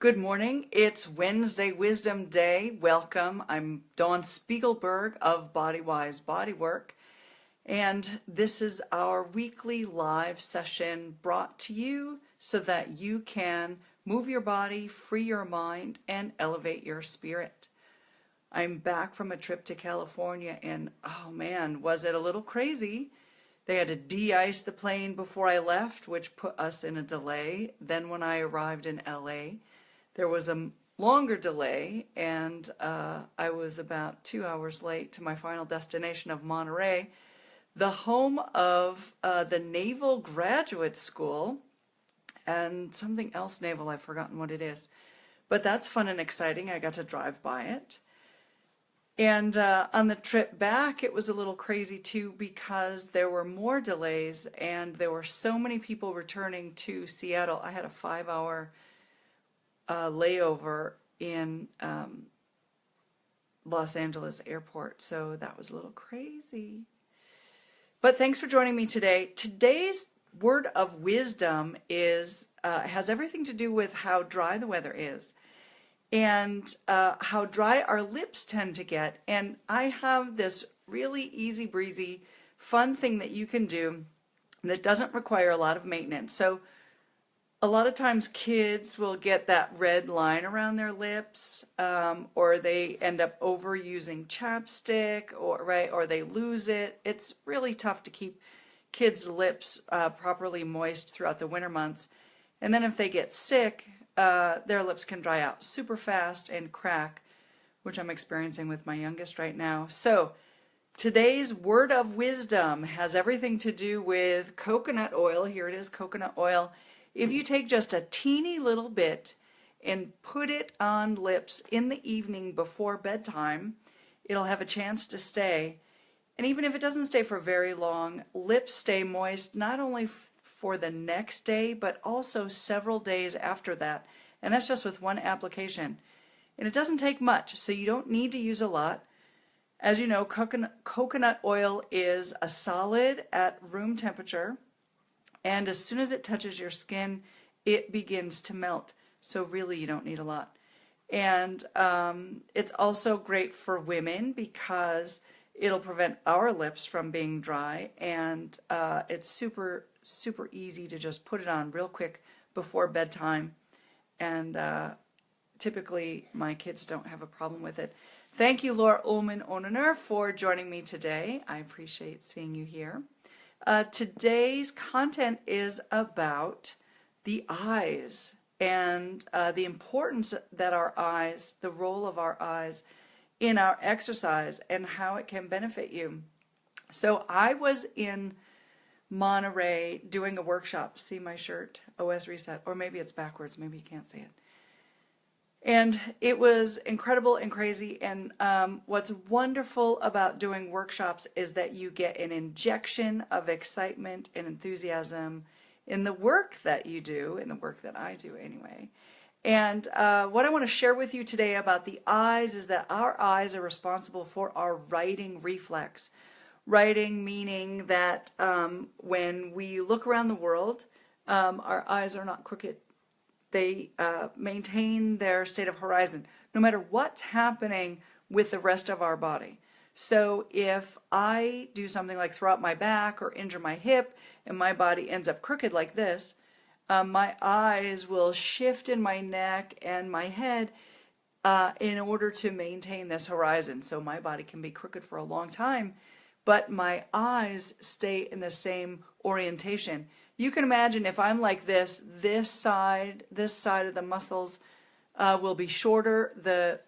Good morning. It's Wednesday Wisdom Day. Welcome. I'm Dawn Spiegelberg of Bodywise Bodywork, and this is our weekly live session brought to you so that you can move your body, free your mind, and elevate your spirit. I'm back from a trip to California, and oh man, was it a little crazy. They had to de-ice the plane before I left, which put us in a delay. Then when I arrived in LA, there was a longer delay, and I was about 2 hours late to my final destination of Monterey, the home of the Naval Graduate School, and something else naval, I've forgotten what it is. But that's fun and exciting. I got to drive by it. And on the trip back, it was a little crazy too because there were more delays and there were so many people returning to Seattle. I had a 5-hour layover in Los Angeles airport, so that was a little crazy. But thanks for joining me today. Today's word of wisdom is has everything to do with how dry the weather is and how dry our lips tend to get. And I have this really easy breezy fun thing that you can do that doesn't require a lot of maintenance. So a lot of times kids will get that red line around their lips, or they end up overusing chapstick, or they lose it. It's really tough to keep kids' lips properly moist throughout the winter months. And then if they get sick, their lips can dry out super fast and crack, which I'm experiencing with my youngest right now. So today's word of wisdom has everything to do with coconut oil. Here it is, coconut oil. If you take just a teeny little bit and put it on lips in the evening before bedtime, it'll have a chance to stay. And even if it doesn't stay for very long, lips stay moist not only for the next day, but also several days after that. And that's just with one application. And it doesn't take much, so you don't need to use a lot. As you know, coconut oil is a solid at room temperature. And as soon as it touches your skin, it begins to melt. So really, you don't need a lot. And it's also great for women because it'll prevent our lips from being dry. And it's super, super easy to just put it on real quick before bedtime. And typically, my kids don't have a problem with it. Thank you, Laura Ullman-Onener, for joining me today. I appreciate seeing you here. Today's content is about the eyes and the importance that our eyes, the role of our eyes in our exercise and how it can benefit you. So I was in Monterey doing a workshop. See my shirt, OS Reset, or maybe it's backwards, maybe you can't see it. And it was incredible and crazy. And what's wonderful about doing workshops is that you get an injection of excitement and enthusiasm in the work that you do, in the work that I do anyway. And what I want to share with you today about the eyes is that our eyes are responsible for our writing reflex. Writing meaning that when we look around the world, our eyes are not crooked. They maintain their state of horizon, no matter what's happening with the rest of our body. So if I do something like throw out my back or injure my hip and my body ends up crooked like this, my eyes will shift in my neck and my head in order to maintain this horizon. So my body can be crooked for a long time, but my eyes stay in the same orientation. You can imagine if I'm like this side of the muscles will be shorter, the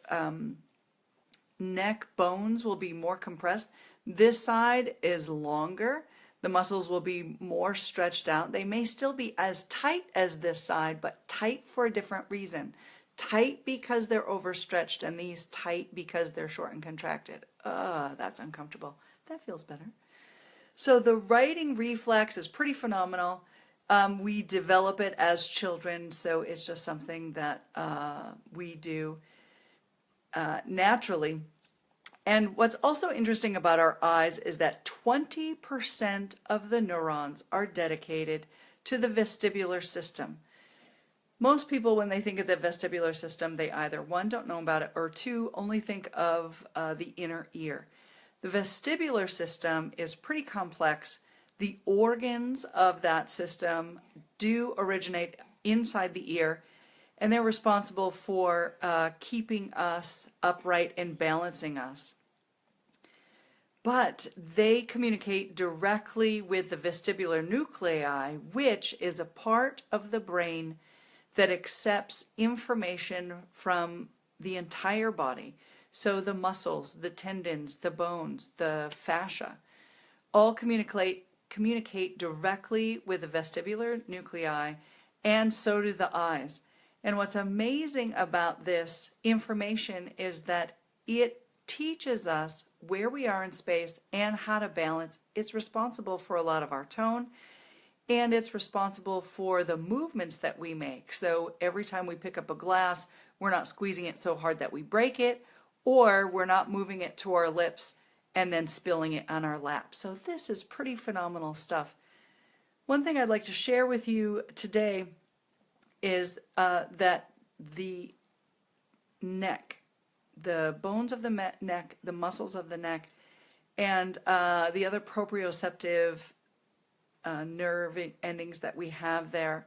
neck bones will be more compressed. This side is longer. The muscles will be more stretched out. They may still be as tight as this side, but tight for a different reason. Tight because they're overstretched, and these tight because they're short and contracted. That's uncomfortable. That feels better. So the writing reflex is pretty phenomenal. We develop it as children, so it's just something that we do naturally. And what's also interesting about our eyes is that 20% of the neurons are dedicated to the vestibular system. Most people, when they think of the vestibular system, they either, one, don't know about it, or two, only think of the inner ear. The vestibular system is pretty complex. The organs of that system do originate inside the ear, and they're responsible for keeping us upright and balancing us. But they communicate directly with the vestibular nuclei, which is a part of the brain that accepts information from the entire body. So the muscles, the tendons, the bones, the fascia, all communicate directly with the vestibular nuclei, and so do the eyes. And what's amazing about this information is that it teaches us where we are in space and how to balance. It's responsible for a lot of our tone, and it's responsible for the movements that we make. So every time we pick up a glass, we're not squeezing it so hard that we break it, or we're not moving it to our lips and then spilling it on our lap. So this is pretty phenomenal stuff. One thing I'd like to share with you today is that the neck, the bones of the neck, the muscles of the neck, and the other proprioceptive nerve endings that we have there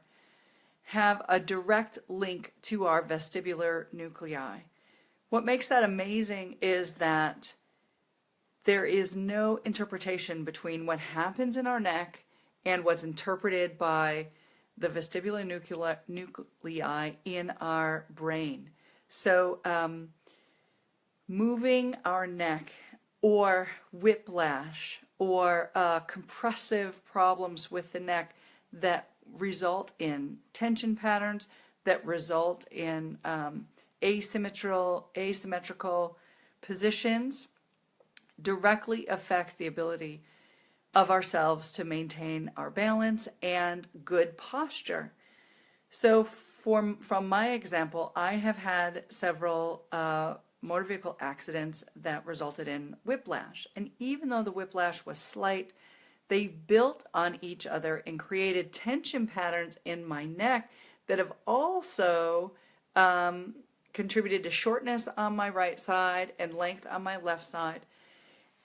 have a direct link to our vestibular nuclei. What makes that amazing is that there is no interpretation between what happens in our neck and what's interpreted by the vestibular nuclei in our brain. So moving our neck, or whiplash, or compressive problems with the neck that result in tension patterns, that result in asymmetrical positions, directly affect the ability of ourselves to maintain our balance and good posture. So from my example, I have had several motor vehicle accidents that resulted in whiplash. And even though the whiplash was slight, they built on each other and created tension patterns in my neck that have also contributed to shortness on my right side and length on my left side.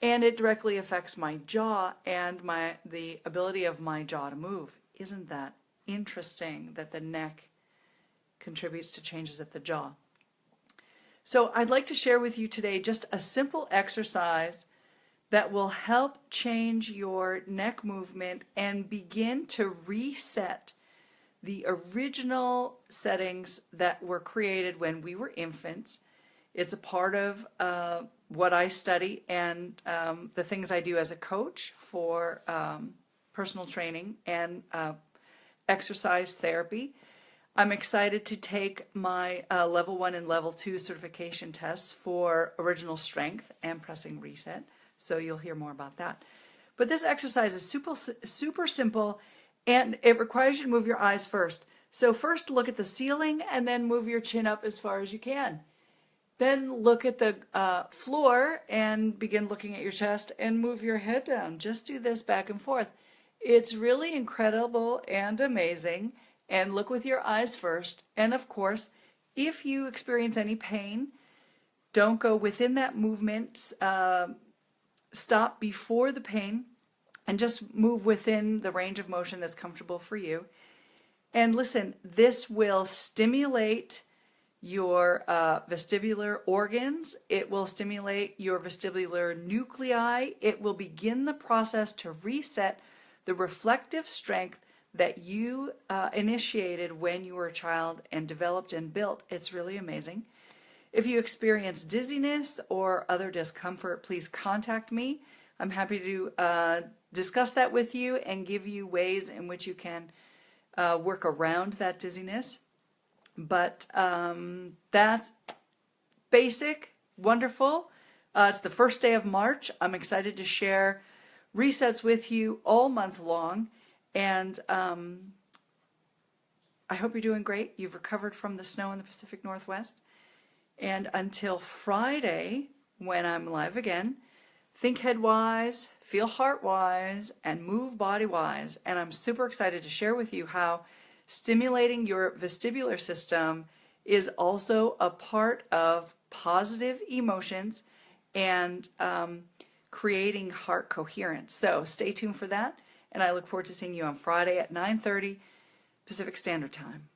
And it directly affects my jaw and the ability of my jaw to move. Isn't that interesting that the neck contributes to changes at the jaw? So I'd like to share with you today just a simple exercise that will help change your neck movement and begin to reset the original settings that were created when we were infants. It's a part of what I study and the things I do as a coach for personal training and exercise therapy. I'm excited to take my level 1 and level 2 certification tests for original strength and pressing reset. So you'll hear more about that. But this exercise is super simple, and it requires you to move your eyes first. So first look at the ceiling and then move your chin up as far as you can. Then look at the floor and begin looking at your chest and move your head down. Just do this back and forth. It's really incredible and amazing. And look with your eyes first. And of course, if you experience any pain, don't go within that movement. Stop before the pain and just move within the range of motion that's comfortable for you. And listen, this will stimulate your vestibular organs. It will stimulate your vestibular nuclei. It will begin the process to reset the reflective strength that you initiated when you were a child and developed and built. It's really amazing. If you experience dizziness or other discomfort, please contact me. I'm happy to discuss that with you and give you ways in which you can work around that dizziness. But that's basic, wonderful. It's the first day of March. I'm excited to share resets with you all month long. And I hope you're doing great. You've recovered from the snow in the Pacific Northwest. And until Friday, when I'm live again, think head-wise, feel heart-wise, and move body-wise. And I'm super excited to share with you how stimulating your vestibular system is also a part of positive emotions and creating heart coherence. So stay tuned for that, and I look forward to seeing you on Friday at 9:30 Pacific Standard Time.